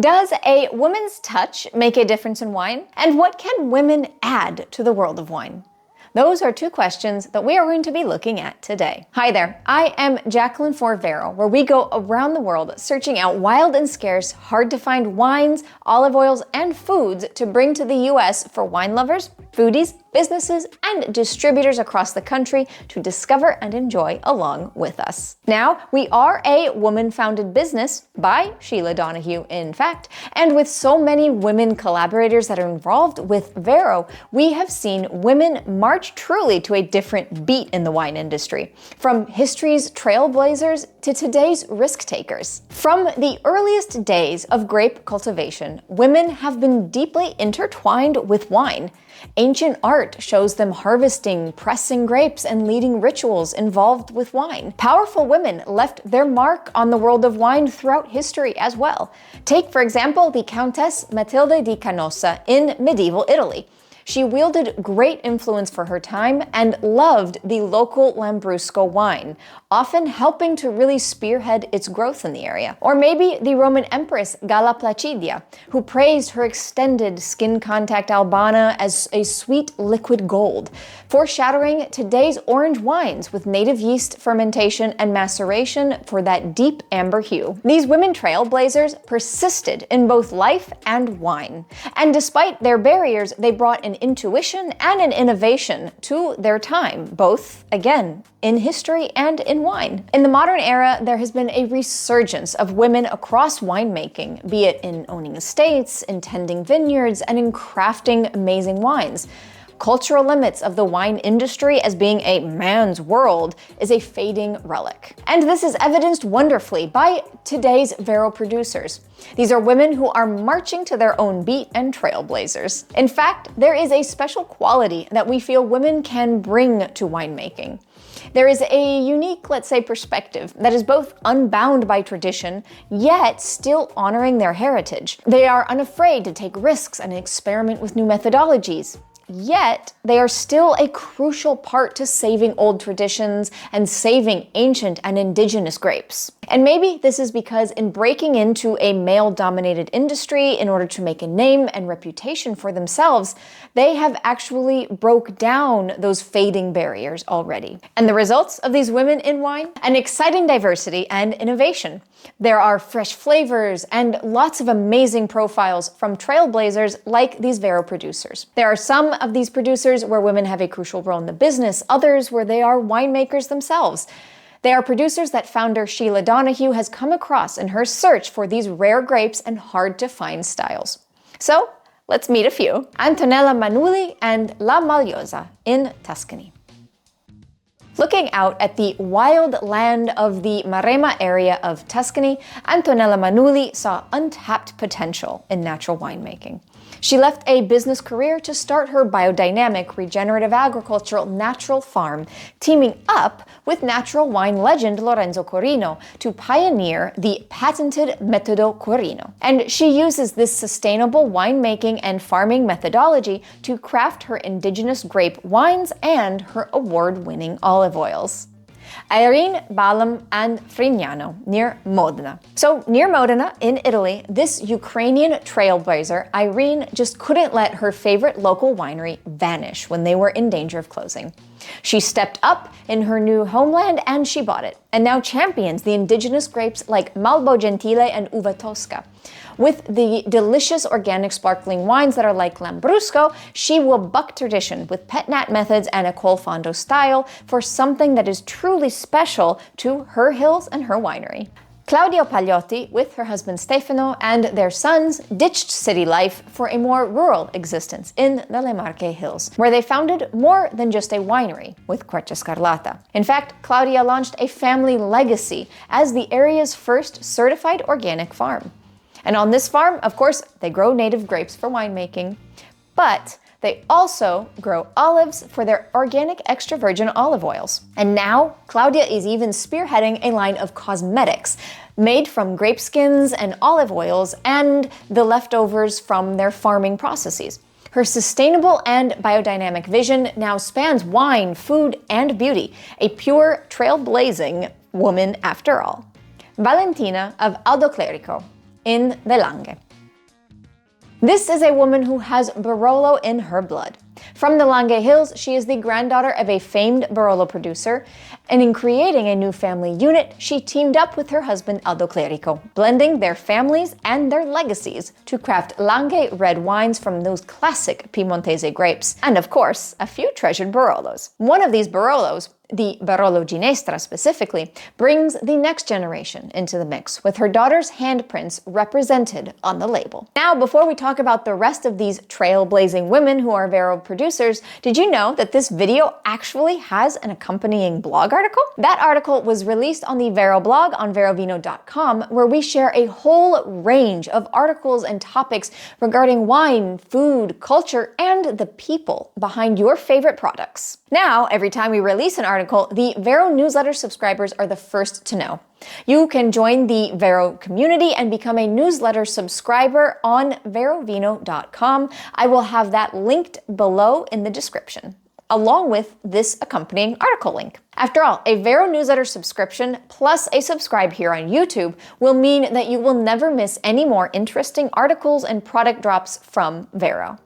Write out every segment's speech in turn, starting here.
Does a woman's touch make a difference in wine? And what can women add to the world of wine? Those are two questions that we are going to be looking at today. Hi there, I am Jacqueline for Vero, where we go around the world searching out wild and scarce, hard to find wines, olive oils, and foods to bring to the US for wine lovers, foodies, businesses, and distributors across the country to discover and enjoy along with us. Now, we are a woman-founded business by Sheila Donahue, in fact, and with so many women collaborators that are involved with Vero, we have seen women march truly to a different beat in the wine industry, from history's trailblazers to today's risk takers. From the earliest days of grape cultivation, women have been deeply intertwined with wine. Ancient art shows them harvesting, pressing grapes, and leading rituals involved with wine. Powerful women left their mark on the world of wine throughout history as well. Take, for example, the Countess Matilde di Canossa in medieval Italy. She wielded great influence for her time and loved the local Lambrusco wine, often helping to really spearhead its growth in the area. Or maybe the Roman Empress Galla Placidia, who praised her extended skin contact Albana as a sweet liquid gold, foreshadowing today's orange wines with native yeast fermentation and maceration for that deep amber hue. These women trailblazers persisted in both life and wine, and despite their barriers, they brought an intuition and an innovation to their time, both, again, in history and in wine. In the modern era, there has been a resurgence of women across winemaking, be it in owning estates, in tending vineyards, and in crafting amazing wines. Cultural limits of the wine industry as being a man's world is a fading relic. And this is evidenced wonderfully by today's Vero producers. These are women who are marching to their own beat and trailblazers. In fact, there is a special quality that we feel women can bring to winemaking. There is a unique, let's say, perspective that is both unbound by tradition, yet still honoring their heritage. They are unafraid to take risks and experiment with new methodologies. Yet, they are still a crucial part to saving old traditions and saving ancient and indigenous grapes. And maybe this is because in breaking into a male-dominated industry in order to make a name and reputation for themselves, they have actually broke down those fading barriers already. And the results of these women in wine? An exciting diversity and innovation. There are fresh flavors and lots of amazing profiles from trailblazers like these Vero producers. There are some of these producers where women have a crucial role in the business, others where they are winemakers themselves. They are producers that founder Sheila Donahue has come across in her search for these rare grapes and hard-to-find styles. So, let's meet a few. Antonella Manuli and La Magliosa in Tuscany. Looking out at the wild land of the Maremma area of Tuscany, Antonella Manuli saw untapped potential in natural winemaking. She left a business career to start her biodynamic, regenerative agricultural natural farm, teaming up with natural wine legend Lorenzo Corino to pioneer the patented Metodo Corino. And she uses this sustainable winemaking and farming methodology to craft her indigenous grape wines and her award-winning olive oils. Irene Balim and Frignano, near Modena. So near Modena, in Italy, this Ukrainian trailblazer, Irene, just couldn't let her favorite local winery vanish when they were in danger of closing. She stepped up in her new homeland and she bought it, and now champions the indigenous grapes like Malbo Gentile and Uva Tosca. With the delicious organic sparkling wines that are like Lambrusco, she will buck tradition with pet nat methods and a col fondo style for something that is truly special to her hills and her winery. Claudia Pagliotti, with her husband Stefano and their sons, ditched city life for a more rural existence in the Le Marche Hills, where they founded more than just a winery with Quercia Scarlata. In fact, Claudia launched a family legacy as the area's first certified organic farm. And on this farm, of course, they grow native grapes for winemaking, but they also grow olives for their organic extra virgin olive oils. And now, Claudia is even spearheading a line of cosmetics made from grape skins and olive oils and the leftovers from their farming processes. Her sustainable and biodynamic vision now spans wine, food, and beauty, a pure trailblazing woman after all. Valentina of Aldo Clerico in the Langhe. This is a woman who has Barolo in her blood. From the Langhe Hills, she is the granddaughter of a famed Barolo producer, and in creating a new family unit, she teamed up with her husband Aldo Clerico, blending their families and their legacies to craft Langhe red wines from those classic Piemontese grapes, and of course, a few treasured Barolos. One of these Barolos, the Barolo Ginestra specifically, brings the next generation into the mix, with her daughter's handprints represented on the label. Now, before we talk about the rest of these trailblazing women who are Vero producers, did you know that this video actually has an accompanying blog article? That article was released on the Vero blog on verovino.com, where we share a whole range of articles and topics regarding wine, food, culture, and the people behind your favorite products. Now, every time we release an article, the Vero newsletter subscribers are the first to know. You can join the Vero community and become a newsletter subscriber on verovino.com. I will have that linked below in the description, along with this accompanying article link. After all, a Vero newsletter subscription plus a subscribe here on YouTube will mean that you will never miss any more interesting articles and product drops from Vero.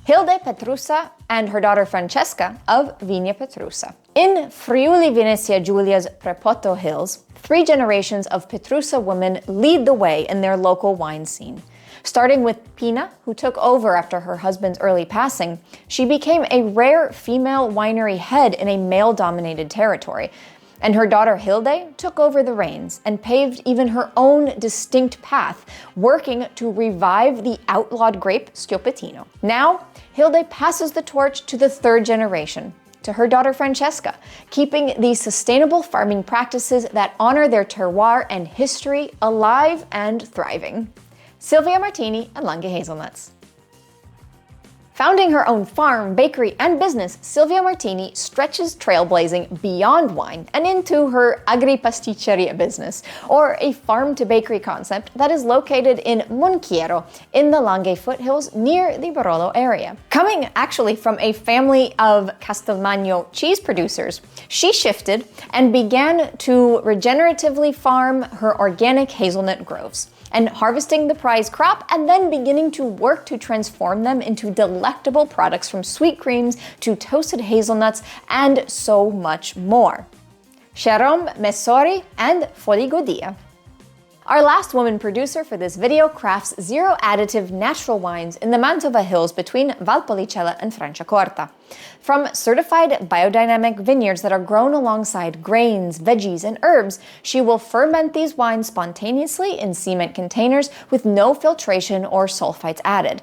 Hilde Petrusa and her daughter Francesca of Vigna Petrusa. In Friuli Venezia Giulia's Prepotto Hills, 3 generations of Petrusa women lead the way in their local wine scene. Starting with Pina, who took over after her husband's early passing, she became a rare female winery head in a male-dominated territory. And her daughter Hilde took over the reins and paved even her own distinct path, working to revive the outlawed grape Schioppettino. Now, Hilde passes the torch to the 3rd generation, to her daughter Francesca, keeping the sustainable farming practices that honor their terroir and history alive and thriving. Silvia Martini and Langhe Hazelnuts. Founding her own farm, bakery, and business, Silvia Martini stretches trailblazing beyond wine and into her agripasticceria business, or a farm-to-bakery concept that is located in Monchiero in the Langhe foothills near the Barolo area. Coming actually from a family of Castelmagno cheese producers, she shifted and began to regeneratively farm her organic hazelnut groves, and harvesting the prize crop and then beginning to work to transform them into delectable products, from sweet creams to toasted hazelnuts and so much more. Sharon Messori and Foligodia. Our last woman producer for this video crafts zero additive natural wines in the Mantova Hills between Valpolicella and Franciacorta. From certified biodynamic vineyards that are grown alongside grains, veggies, and herbs, she will ferment these wines spontaneously in cement containers with no filtration or sulfites added.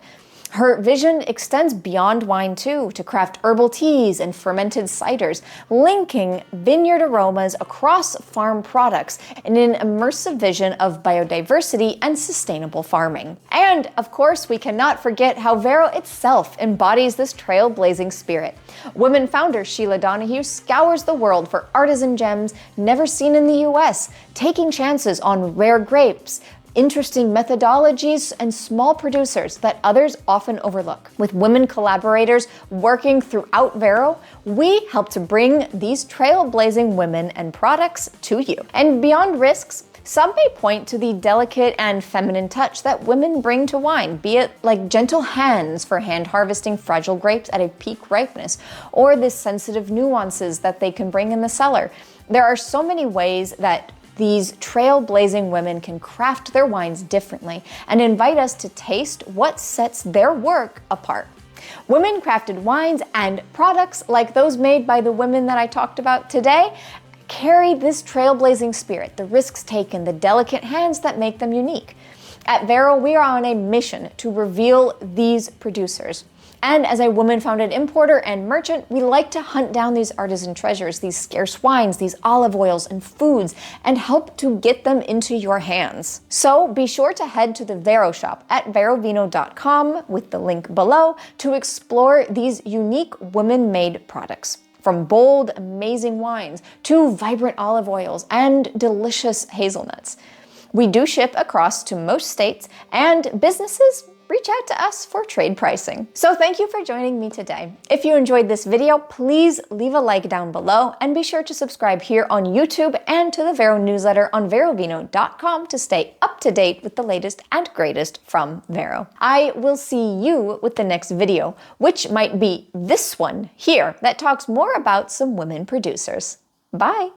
Her vision extends beyond wine too, to craft herbal teas and fermented ciders, linking vineyard aromas across farm products in an immersive vision of biodiversity and sustainable farming. And of course, we cannot forget how Vero itself embodies this trailblazing spirit. Women founder Sheila Donahue scours the world for artisan gems never seen in the US, taking chances on rare grapes, interesting methodologies, and small producers that others often overlook. With women collaborators working throughout Vero, we help to bring these trailblazing women and products to you. And beyond risks, some may point to the delicate and feminine touch that women bring to wine, be it like gentle hands for hand harvesting fragile grapes at a peak ripeness, or the sensitive nuances that they can bring in the cellar. There are so many ways that these trailblazing women can craft their wines differently and invite us to taste what sets their work apart. Women-crafted wines and products like those made by the women that I talked about today carry this trailblazing spirit, the risks taken, the delicate hands that make them unique. At Vero, we are on a mission to reveal these producers. And as a woman-founded importer and merchant, we like to hunt down these artisan treasures, these scarce wines, these olive oils and foods, and help to get them into your hands. So be sure to head to the Vero shop at verovino.com with the link below to explore these unique women-made products. From bold, amazing wines to vibrant olive oils and delicious hazelnuts. We do ship across to most states, and businesses reach out to us for trade pricing. So thank you for joining me today. If you enjoyed this video, please leave a like down below and be sure to subscribe here on YouTube and to the Vero newsletter on verovino.com to stay up to date with the latest and greatest from Vero. I will see you with the next video, which might be this one here that talks more about some women producers. Bye!